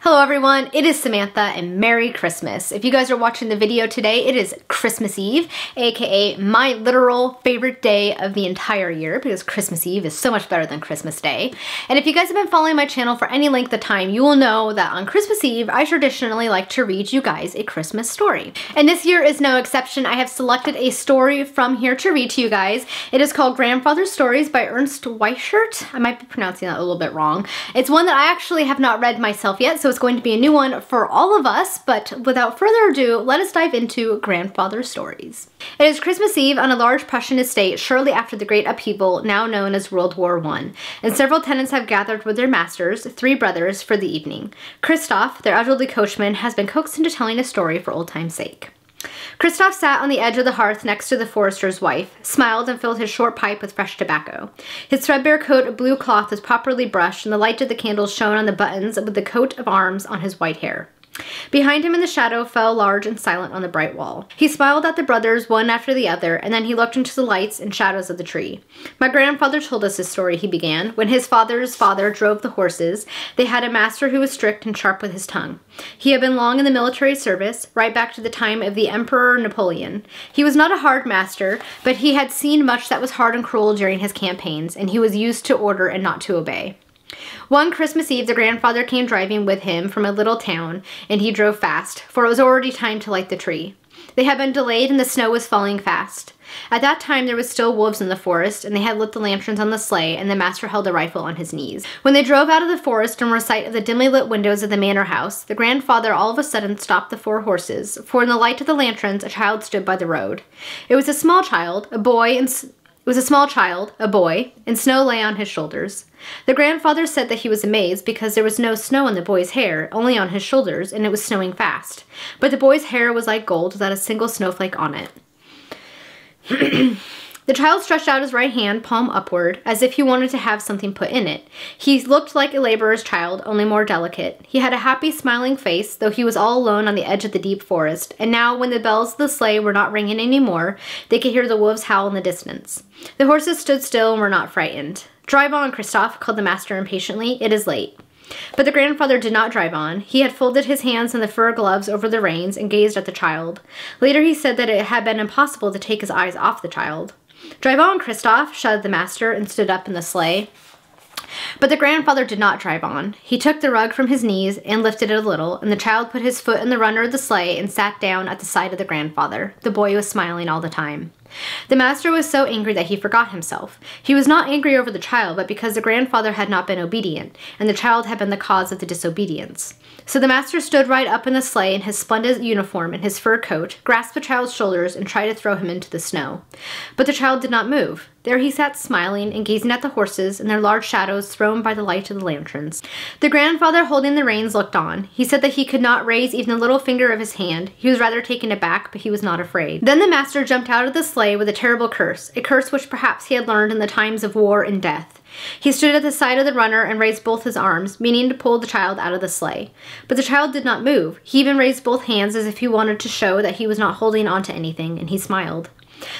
Hello everyone, it is Samantha and Merry Christmas. If you guys are watching the video today, it is Christmas Eve, aka my literal favorite day of the entire year because Christmas Eve is so much better than Christmas Day. And if you guys have been following my channel for any length of time, you will know that on Christmas Eve, I traditionally like to read you guys a Christmas story. And this year is no exception. I have selected a story from here to read to you guys. It is called Grandfather Stories by Ernst Weichert. I might be pronouncing that a little bit wrong. It's one that I actually have not read myself yet, so it's going to be a new one for all of us, but without further ado, let us dive into Grandfather Stories. It is Christmas Eve on a large Prussian estate shortly after the Great Upheaval, now known as World War I, and several tenants have gathered with their masters, three brothers, for the evening. Christoph, their elderly coachman, has been coaxed into telling a story for old time's sake. Christoph sat on the edge of the hearth next to the forester's wife, smiled and filled his short pipe with fresh tobacco. His threadbare coat of blue cloth was properly brushed, and the light of the candles shone on the buttons with the coat of arms on his white hair. Behind him in the shadow fell large and silent on the bright wall. He smiled at the brothers one after the other, and then he looked into the lights and shadows of the tree. My grandfather told us this story, he began. When his father's father drove the horses, they had a master who was strict and sharp with his tongue. He had been long in the military service, right back to the time of the Emperor Napoleon. He was not a hard master, but he had seen much that was hard and cruel during his campaigns, and he was used to order and not to obey. One Christmas Eve, the grandfather came driving with him from a little town, and he drove fast, for it was already time to light the tree. They had been delayed and the snow was falling fast. At that time, there was still wolves in the forest, and they had lit the lanterns on the sleigh, and the master held a rifle on his knees. When they drove out of the forest and were in sight of the dimly lit windows of the manor house, the grandfather all of a sudden stopped the four horses, for in the light of the lanterns, a child stood by the road. It was a small child, a boy, and snow lay on his shoulders. The grandfather said that he was amazed because there was no snow on the boy's hair, only on his shoulders, and it was snowing fast. But the boy's hair was like gold without a single snowflake on it. The child stretched out his right hand, palm upward, as if he wanted to have something put in it. He looked like a laborer's child, only more delicate. He had a happy, smiling face, though he was all alone on the edge of the deep forest, and now, when the bells of the sleigh were not ringing anymore, they could hear the wolves howl in the distance. The horses stood still and were not frightened. "Drive on, Christoph," called the master impatiently. "It is late." But the grandfather did not drive on. He had folded his hands in the fur gloves over the reins and gazed at the child. Later he said that it had been impossible to take his eyes off the child. "Drive on, Christoph," shouted the master and stood up in the sleigh. But the grandfather did not drive on. He took the rug from his knees and lifted it a little, and the child put his foot in the runner of the sleigh and sat down at the side of the grandfather. The boy was smiling all the time. The master was so angry that he forgot himself. He was not angry over the child, but because the grandfather had not been obedient, and the child had been the cause of the disobedience. So the master stood right up in the sleigh in his splendid uniform and his fur coat, grasped the child's shoulders, and tried to throw him into the snow. But the child did not move. There he sat smiling and gazing at the horses and their large shadows thrown by the light of the lanterns. The grandfather, holding the reins, looked on. He said that he could not raise even the little finger of his hand. He was rather taken aback, but he was not afraid. Then the master jumped out of the sleigh with a terrible curse, a curse which perhaps he had learned in the times of war and death. He stood at the side of the runner and raised both his arms, meaning to pull the child out of the sleigh. But the child did not move. He even raised both hands as if he wanted to show that he was not holding on to anything, and he smiled.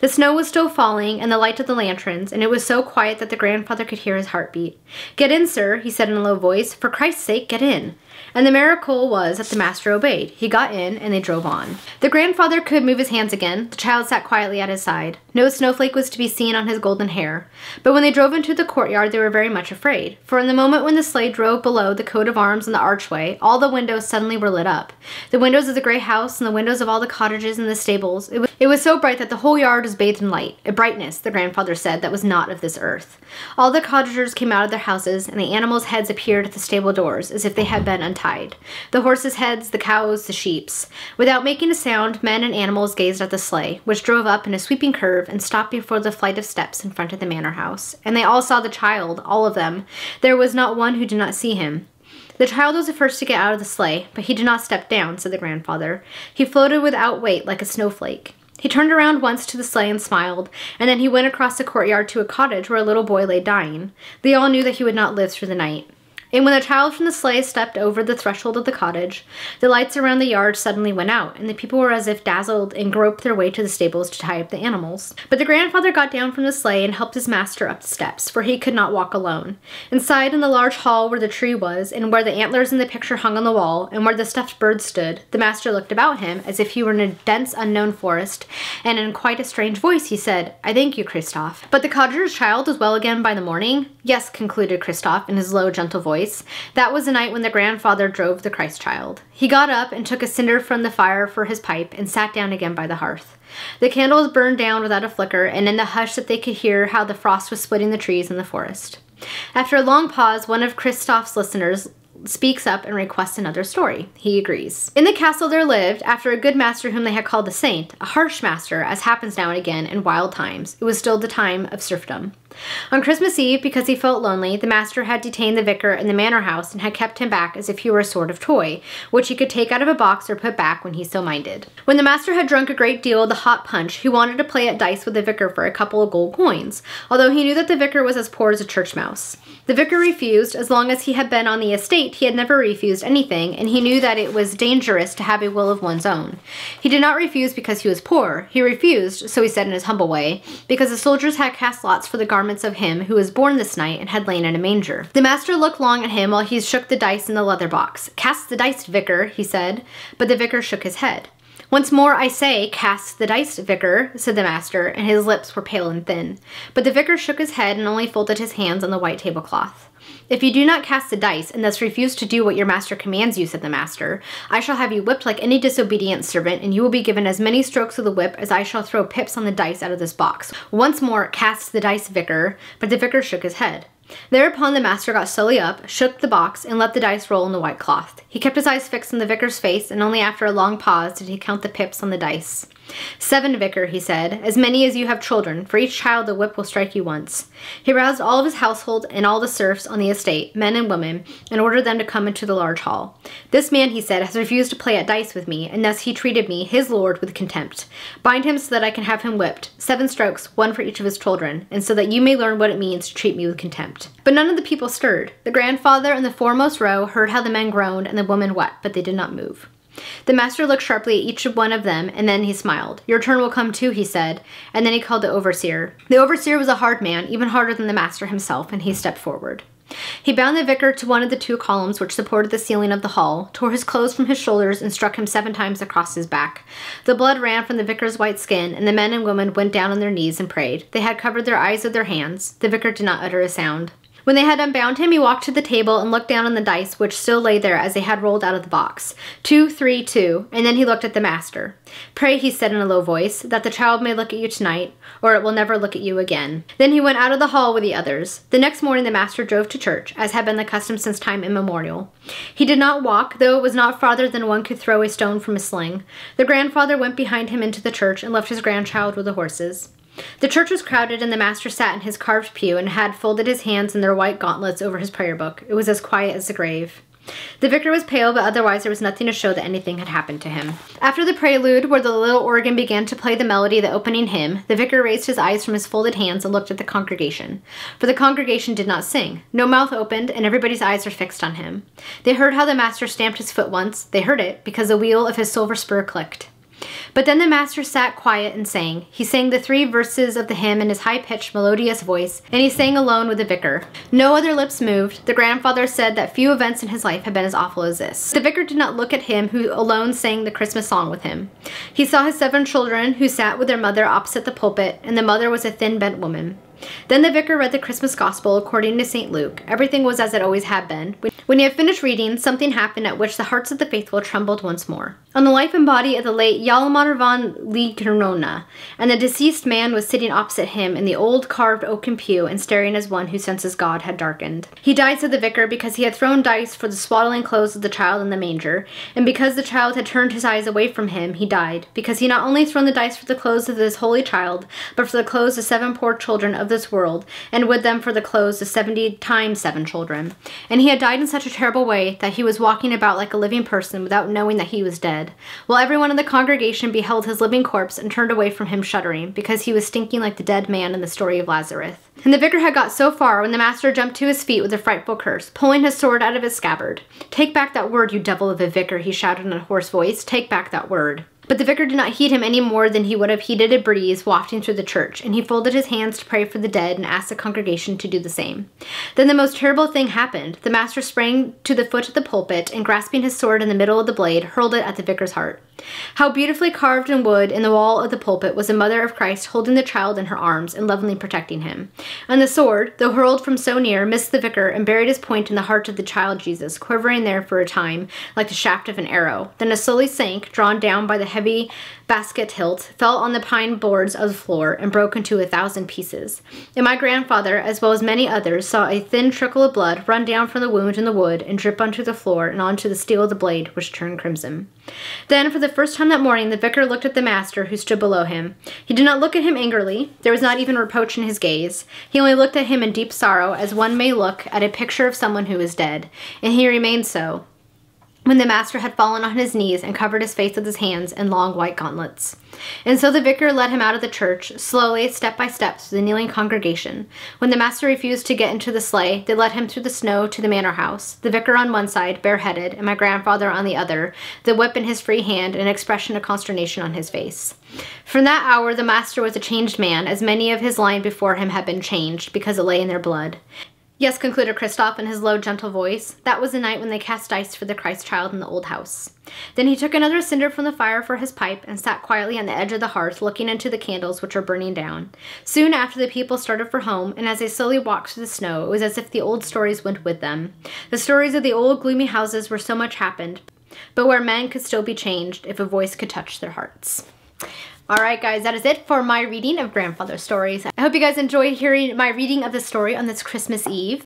The snow was still falling, and the light of the lanterns, and it was so quiet that the grandfather could hear his heartbeat. "Get in, sir," he said in a low voice. "For Christ's sake, get in." And the miracle was that the master obeyed. He got in, and they drove on. The grandfather could move his hands again. The child sat quietly at his side. No snowflake was to be seen on his golden hair. But when they drove into the courtyard, they were very much afraid. For in the moment when the sleigh drove below the coat of arms in the archway, all the windows suddenly were lit up. The windows of the gray house and the windows of all the cottages and the stables. It was so bright that the whole yard was bathed in light. A brightness, the grandfather said, that was not of this earth. All the cottagers came out of their houses, and the animals' heads appeared at the stable doors, as if they had been untied. The horses' heads, the cows', the sheep's. Without making a sound, men and animals gazed at the sleigh, which drove up in a sweeping curve and stopped before the flight of steps in front of the manor house. And they all saw the child, all of them. There was not one who did not see him. "The child was the first to get out of the sleigh, but he did not step down," said the grandfather. "He floated without weight like a snowflake. He turned around once to the sleigh and smiled, and then he went across the courtyard to a cottage where a little boy lay dying. They all knew that he would not live through the night. And when the child from the sleigh stepped over the threshold of the cottage, the lights around the yard suddenly went out, and the people were as if dazzled and groped their way to the stables to tie up the animals. But the grandfather got down from the sleigh and helped his master up the steps, for he could not walk alone. Inside in the large hall where the tree was, and where the antlers in the picture hung on the wall, and where the stuffed bird stood, the master looked about him as if he were in a dense unknown forest, and in quite a strange voice he said, "I thank you, Christophe." But the cottager's child was well again by the morning? Yes, concluded Christophe in his low, gentle voice. That was the night when the grandfather drove the Christ child. He got up and took a cinder from the fire for his pipe and sat down again by the hearth. The candles burned down without a flicker, and in the hush that they could hear how the frost was splitting the trees in the forest. After a long pause, one of Christophe's listeners speaks up and requests another story. He agrees. In the castle there lived, after a good master whom they had called the saint, a harsh master, as happens now and again in wild times. It was still the time of serfdom. On Christmas Eve, because he felt lonely, the master had detained the vicar in the manor house and had kept him back as if he were a sort of toy, which he could take out of a box or put back when he so minded. When the master had drunk a great deal of the hot punch, he wanted to play at dice with the vicar for a couple of gold coins, although he knew that the vicar was as poor as a church mouse. The vicar refused. As long as he had been on the estate, he had never refused anything, and he knew that it was dangerous to have a will of one's own. He did not refuse because he was poor. He refused, so he said in his humble way, because the soldiers had cast lots for the garments of him who was born this night and had lain in a manger. The master looked long at him while he shook the dice in the leather box. "Cast the dice, vicar," he said, but the vicar shook his head. "Once more I say, cast the dice, vicar," said the master, and his lips were pale and thin. But the vicar shook his head and only folded his hands on the white tablecloth. "If you do not cast the dice, and thus refuse to do what your master commands you," said the master, "I shall have you whipped like any disobedient servant, and you will be given as many strokes of the whip as I shall throw pips on the dice out of this box. Once more, cast the dice, vicar." But the vicar shook his head. Thereupon the master got slowly up, shook the box, and let the dice roll in the white cloth. He kept his eyes fixed on the vicar's face, and only after a long pause did he count the pips on the dice. "7, vicar," he said, "as many as you have children. For each child the whip will strike you once." He roused all of his household and all the serfs on the estate, men and women, and ordered them to come into the large hall. "This man," he said, "has refused to play at dice with me, and thus he treated me, his lord, with contempt. Bind him so that I can have him whipped. 7 strokes, 1 for each of his children, and so that you may learn what it means to treat me with contempt." But none of the people stirred. The grandfather in the foremost row heard how the men groaned and the women wept, but they did not move. The master looked sharply at each one of them, and then he smiled. "Your turn will come too," he said, and then he called the overseer. The overseer was a hard man, even harder than the master himself, and he stepped forward. He bound the vicar to one of the 2 columns which supported the ceiling of the hall, tore his clothes from his shoulders, and struck him 7 times across his back. The blood ran from the vicar's white skin, and the men and women went down on their knees and prayed. They had covered their eyes with their hands. The vicar did not utter a sound. When they had unbound him, he walked to the table and looked down on the dice which still lay there as they had rolled out of the box. 2, 3, 2, and then he looked at the master. "Pray," he said in a low voice, "that the child may look at you tonight, or it will never look at you again." Then he went out of the hall with the others. The next morning the master drove to church, as had been the custom since time immemorial. He did not walk, though it was not farther than one could throw a stone from a sling. The grandfather went behind him into the church and left his grandchild with the horses. The church was crowded, and the master sat in his carved pew and had folded his hands in their white gauntlets over his prayer book. It was as quiet as the grave. The vicar was pale, but otherwise there was nothing to show that anything had happened to him. After the prelude, where the little organ began to play the melody of the opening hymn, the vicar raised his eyes from his folded hands and looked at the congregation. For the congregation did not sing. No mouth opened, and everybody's eyes were fixed on him. They heard how the master stamped his foot once. They heard it, because the wheel of his silver spur clicked. But then the master sat quiet and sang. He sang the 3 verses of the hymn in his high-pitched, melodious voice, and he sang alone with the vicar. No other lips moved. The grandfather said that few events in his life had been as awful as this. The vicar did not look at him who alone sang the Christmas song with him. He saw his 7 children who sat with their mother opposite the pulpit, and the mother was a thin, bent woman. Then the vicar read the Christmas Gospel according to St. Luke. Everything was as it always had been. When he had finished reading, something happened at which the hearts of the faithful trembled once more. On the life and body of the late Hjalmar van Ligerona, and the deceased man was sitting opposite him in the old carved oaken pew and staring as one whose senses God had darkened. He died, said the vicar, because he had thrown dice for the swaddling clothes of the child in the manger, and because the child had turned his eyes away from him, he died, because he not only thrown the dice for the clothes of this holy child, but for the clothes of 7 poor children of this world, and with them for the clothes of 70 times 7 children. And he had died in such a terrible way that he was walking about like a living person without knowing that he was dead. dead, while everyone in the congregation beheld his living corpse and turned away from him shuddering, because he was stinking like the dead man in the story of Lazarus. And the vicar had got so far when the master jumped to his feet with a frightful curse, pulling his sword out of his scabbard. "Take back that word, you devil of a vicar," he shouted in a hoarse voice. "Take back that word." But the vicar did not heed him any more than he would have heeded a breeze wafting through the church, and he folded his hands to pray for the dead and asked the congregation to do the same. Then the most terrible thing happened. The master sprang to the foot of the pulpit and, grasping his sword in the middle of the blade, hurled it at the vicar's heart. How beautifully carved in wood in the wall of the pulpit was a mother of Christ holding the child in her arms and lovingly protecting him. And the sword, though hurled from so near, missed the vicar and buried his point in the heart of the child Jesus, quivering there for a time like the shaft of an arrow. Then it slowly sank, drawn down by the heavy basket hilt, fell on the pine boards of the floor, and broke into 1,000 pieces. And my grandfather, as well as many others, saw a thin trickle of blood run down from the wound in the wood and drip onto the floor and onto the steel of the blade, which turned crimson. Then, for the first time that morning, the vicar looked at the master who stood below him. He did not look at him angrily. There was not even reproach in his gaze. He only looked at him in deep sorrow, as one may look at a picture of someone who is dead. And he remained so, when the master had fallen on his knees and covered his face with his hands in long white gauntlets. And so the vicar led him out of the church, slowly, step by step, through the kneeling congregation. When the master refused to get into the sleigh, they led him through the snow to the manor house, the vicar on one side, bareheaded, and my grandfather on the other, the whip in his free hand, and an expression of consternation on his face. From that hour the master was a changed man, as many of his line before him had been changed, because it lay in their blood. Yes, concluded Christoph in his low, gentle voice, that was the night when they cast dice for the Christ child in the old house. Then he took another cinder from the fire for his pipe and sat quietly on the edge of the hearth, looking into the candles which were burning down. Soon after, the people started for home, and as they slowly walked through the snow, it was as if the old stories went with them. The stories of the old, gloomy houses where so much happened, but where men could still be changed if a voice could touch their hearts. Alright guys, that is it for my reading of Grandfather Stories. I hope you guys enjoyed hearing my reading of the story on this Christmas Eve.